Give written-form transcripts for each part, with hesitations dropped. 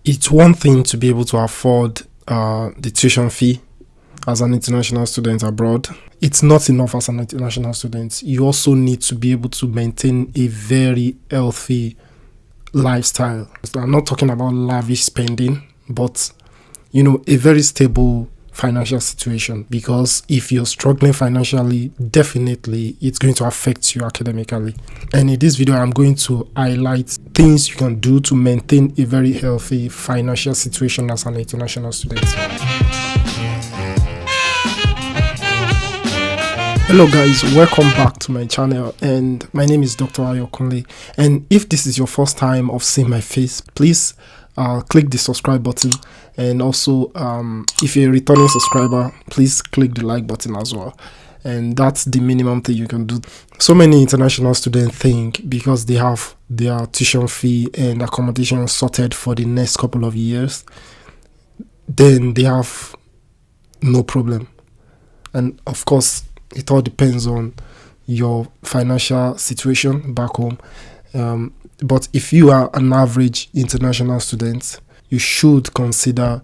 It's one thing to be able to afford the tuition fee as an international student abroad. It's not enough as an international student. You also need to be able to maintain a very healthy lifestyle. So I'm not talking about lavish spending, but a very stable financial situation, because if you're struggling financially, definitely it's going to affect you academically. And in this video, I'm going to highlight things you can do to maintain a very healthy financial situation as an international student. Hello guys, welcome back to my channel, and my name is Dr. Ayokunle. And if this is your first time of seeing my face, please click the subscribe button, and also if you're a returning subscriber, please click the like button as well. And that's the minimum thing you can do. So many international students think because they have their tuition fee and accommodation sorted for the next couple of years, then they have no problem. And of course, it all depends on your financial situation back home. But if you are an average international student, you should consider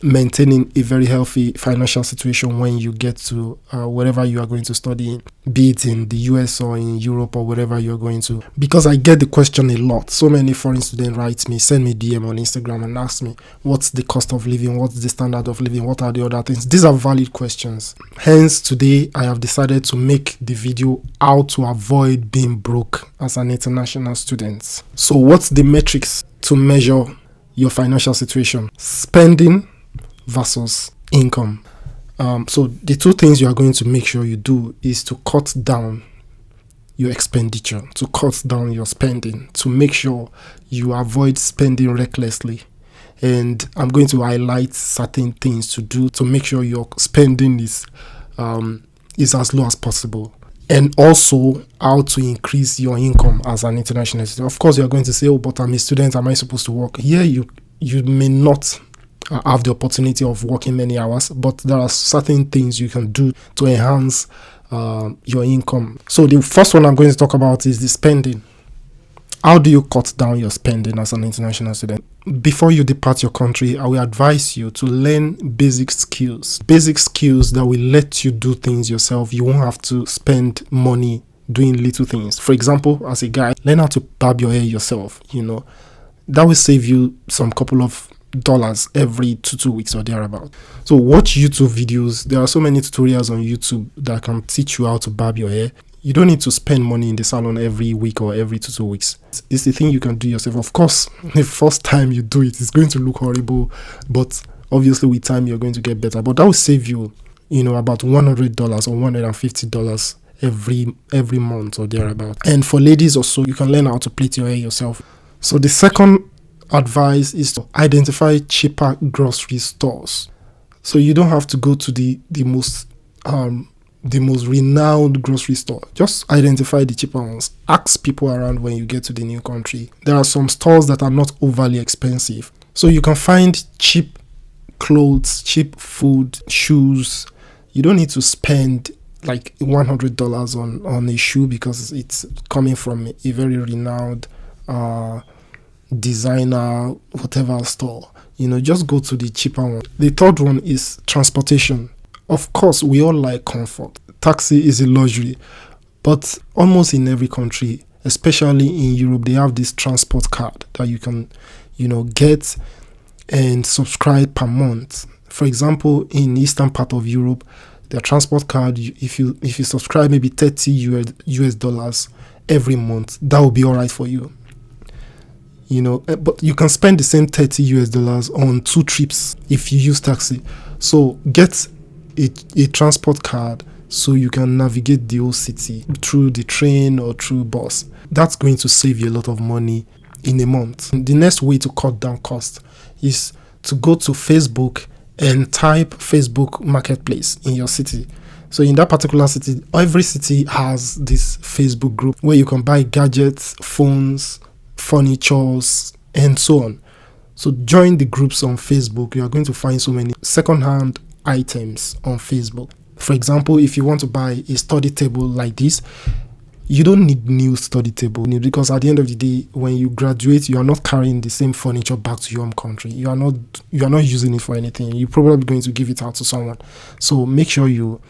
maintaining a very healthy financial situation when you get to wherever you are going to study in, be it in the US or in Europe or wherever you're going to. Because I get the question a lot. So many foreign students write me, send me DM on Instagram and ask me, what's the cost of living? What's the standard of living? What are the other things? These are valid questions. Hence, today I have decided to make the video how to avoid being broke as an international student. So what's the metrics to measure your financial situation? Spending versus income. So the two things you are going to make sure you do is to cut down your expenditure, to cut down your spending, to make sure you avoid spending recklessly. And I'm going to highlight certain things to do to make sure your spending is as low as possible. And also how to increase your income as an international student. Of course, you're going to say, oh, but I'm a student, am I supposed to work? Yeah, you may not have the opportunity of working many hours, but there are certain things you can do to enhance your income. So the first one I'm going to talk about is the spending. How do you cut down your spending as an international student? Before you depart your country, I will advise you to learn basic skills that will let you do things yourself. You won't have to spend money doing little things. For example, as a guy, learn how to barb your hair yourself. That will save you some couple of dollars every two weeks or thereabout. So watch YouTube videos. There are so many tutorials on YouTube that can teach you how to barb your hair. You don't need to spend money in the salon every week or every two weeks. It's the thing you can do yourself. Of course, the first time you do it, it's going to look horrible, but obviously with time you're going to get better. But that will save you, about $100 or $150 every month or thereabout. And for ladies also, you can learn how to plait your hair yourself. So the second advice is to identify cheaper grocery stores. So you don't have to go to the most renowned grocery store. Just identify the cheaper ones. Ask people around when you get to the new country. There are some stores that are not overly expensive. So you can find cheap clothes, cheap food, shoes. You don't need to spend like $100 on a shoe because it's coming from a very renowned designer, whatever store. Just go to the cheaper one. The third one is transportation. Of course, we all like comfort. Taxi is a luxury, but almost in every country, especially in Europe, they have this transport card that you can, get and subscribe per month. For example, in eastern part of Europe, their transport card, if you subscribe maybe $30 every month, that will be all right for you. But you can spend the same $30 on 2 trips if you use taxi. So get a transport card so you can navigate the whole city through the train or through bus. That's going to save you a lot of money in a month. The next way to cut down cost is to go to Facebook and type Facebook Marketplace in your city. So in that particular city, every city has this Facebook group where you can buy gadgets, phones, furnitures, and so on. So join the groups on Facebook. You are going to find so many second-hand items on Facebook. For example, if you want to buy a study table like this, You don't need new study table because at the end of the day, when you graduate, you are not carrying the same furniture back to your home country. You are not using it for anything. You're probably going to give it out to someone. So make sure you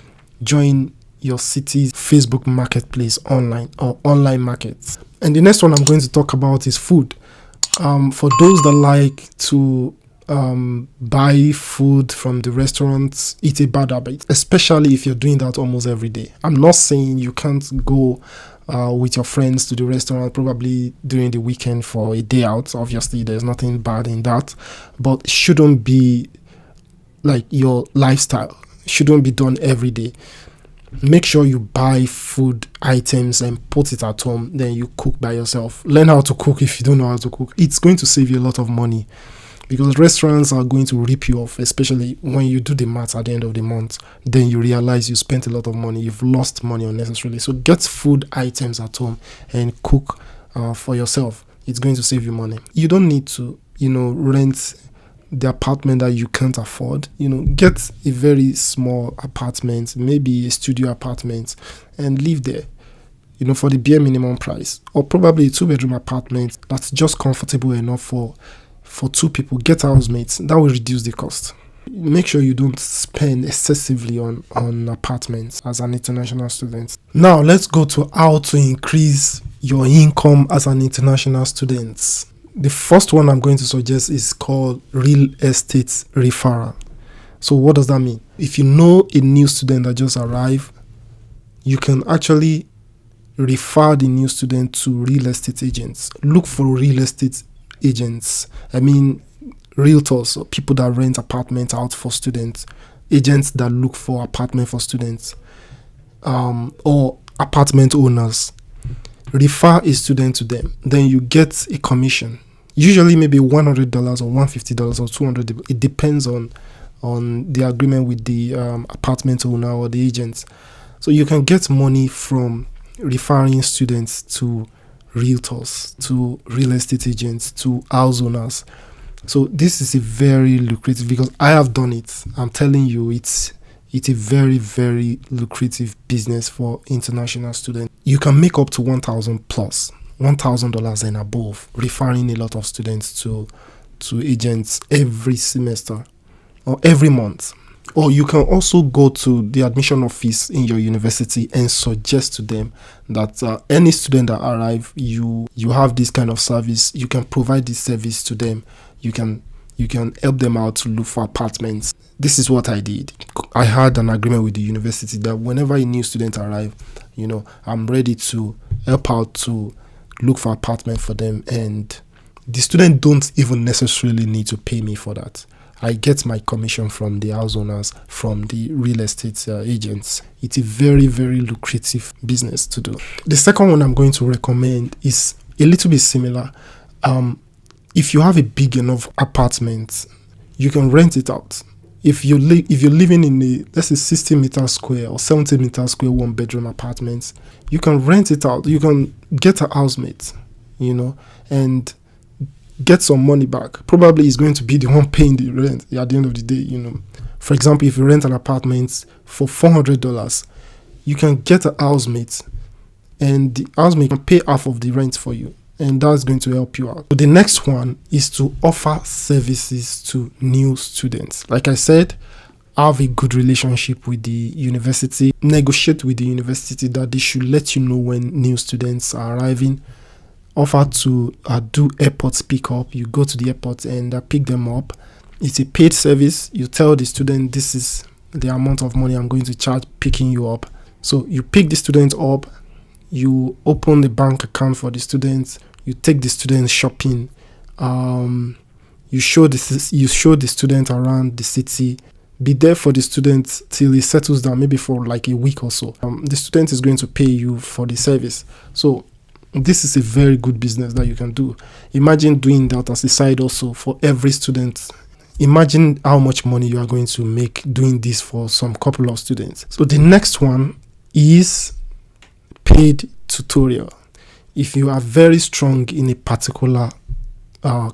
join your city's Facebook marketplace online or online markets. And the next one I'm going to talk about is food. For those that like to buy food from the restaurants, it's a bad habit, especially if you're doing that almost every day. I'm not saying you can't go with your friends to the restaurant probably during the weekend for a day out. Obviously, there's nothing bad in that, but it shouldn't be like your lifestyle. It shouldn't be done every day. Make sure you buy food items and put it at home. Then you cook by yourself. Learn how to cook if you don't know how to cook. It's going to save you a lot of money, because restaurants are going to rip you off, especially when you do the math at the end of the month. Then you realize you spent a lot of money. You've lost money unnecessarily. So get food items at home and cook for yourself. It's going to save you money. You don't need to, rent the apartment that you can't afford. Get a very small apartment, maybe a studio apartment, and live there, for the bare minimum price. Or probably a 2-bedroom apartment that's just comfortable enough for 2 people. Get housemates. That will reduce the cost. Make sure you don't spend excessively on apartments as an international student. Now let's go to how to increase your income as an international student. The first one I'm going to suggest is called real estate referral. So what does that mean? If you know a new student that just arrived, you can actually refer the new student to real estate agents. Look for real estate agents. Realtors, or people that rent apartments out for students, agents that look for apartment for students, or apartment owners. Refer a student to them. Then you get a commission. Usually maybe $100 or $150 or $200. It depends on the agreement with the apartment owner or the agents. So you can get money from referring students to realtors, to real estate agents, to house owners. So this is a very lucrative, because I have done it. I'm telling you, it's a very, very lucrative business for international students. You can make up to $1,000 and above referring a lot of students to agents every semester or every month. Or you can also go to the admission office in your university and suggest to them that any student that arrive, you have this kind of service. You can provide this service to them. You can help them out to look for apartments. This is what I did. I had an agreement with the university that whenever a new student arrive, I'm ready to help out to look for apartment for them, and the student don't even necessarily need to pay me for that. I get my commission from the house owners, from the real estate agents. It's a very, very lucrative business to do. The second one I'm going to recommend is a little bit similar. If you have a big enough apartment, you can rent it out. If you're living in let's say 60 meters square or 70 meters square 1-bedroom apartments, you can rent it out. You can get a housemate, and get some money back. Probably is going to be the one paying the rent at the end of the day. For example, if you rent an apartment for $400, you can get a housemate, and the housemate can pay half of the rent for you, and that's going to help you out. But the next one is to offer services to new students. Like I said, have a good relationship with the university. Negotiate with the university that they should let you know when new students are arriving. Offer to do airport pickup. You go to the airport and pick them up. It's a paid service. You tell the student, this is the amount of money I'm going to charge picking you up. So you pick the student up. You open the bank account for the students. You take the student shopping. You show the student around the city. Be there for the student till he settles down, maybe for like a week or so. The student is going to pay you for the service. So this is a very good business that you can do. Imagine doing that as a side also for every student. Imagine how much money you are going to make doing this for some couple of students. So the next one is paid tutorial. If you are very strong in a particular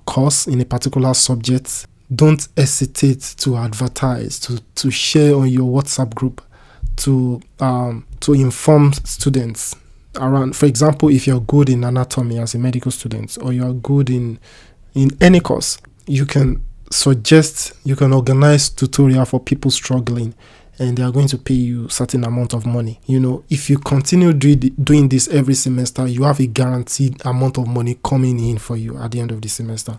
course, in a particular subject, don't hesitate to advertise, to share on your WhatsApp group, to inform students around. For example, if you're good in anatomy as a medical student, or you're good in any course, you can organize tutorial for people struggling, and they are going to pay you certain amount of money. If you continue doing this every semester, you have a guaranteed amount of money coming in for you at the end of the semester.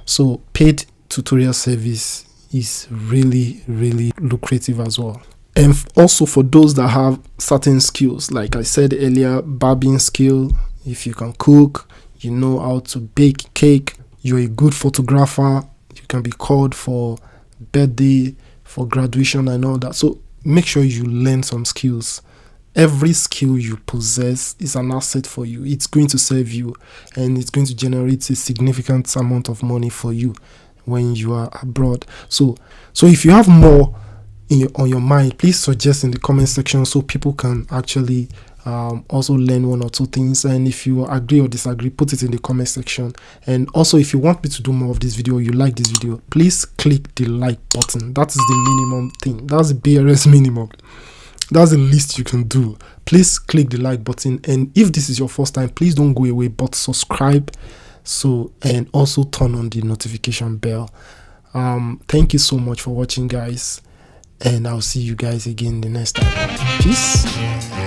So paid tutorial service is really, really lucrative as well. And also for those that have certain skills, like I said earlier, barbing skill, if you can cook, you know how to bake cake, you're a good photographer, you can be called for birthday, for graduation and all that. So make sure you learn some skills. Every skill you possess is an asset for you. It's going to serve you, and it's going to generate a significant amount of money for you when you are abroad. So if you have more on your mind, please suggest in the comment section so people can actually also learn one or two things. And if you agree or disagree, put it in the comment section. And also, if you want me to do more of this video, you like this video, please click the like button. That is the minimum thing. That's the BRS minimum. That's the least you can do. Please click the like button. And if this is your first time, please don't go away, but subscribe. And also turn on the notification bell. Thank you so much for watching, guys, and I'll see you guys again the next time. Peace.